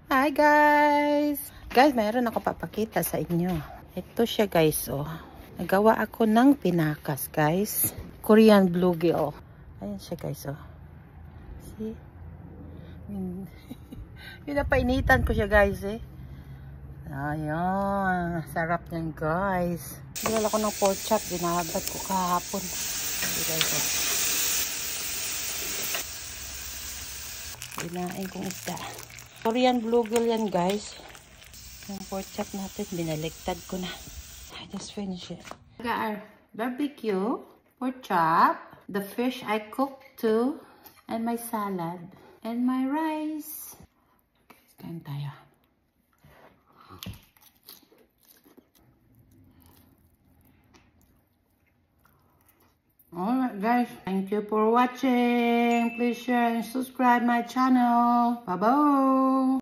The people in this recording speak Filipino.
Hi guys! Guys, mayroon ako papakita sa inyo. Ito siya guys, oh. Nagawa ako ng pinakas, guys. Korean bluegill. Ayan siya guys, oh. See? Pinapainitan ko siya guys, eh. Ayan. Sarap niyan guys. Nilala ko ng pork chop. Dinabad ko kahapon. Okay guys, oh. Binain kong isda. Korean bluegill yan guys. Yung pork chop natin, binaligtad ko na. I just finished it. I got our barbecue, pork chop, the fish I cooked too, and my salad, and my rice. Kain tayo. Alright guys, thank you for watching. Please share and subscribe my channel. Bye-bye.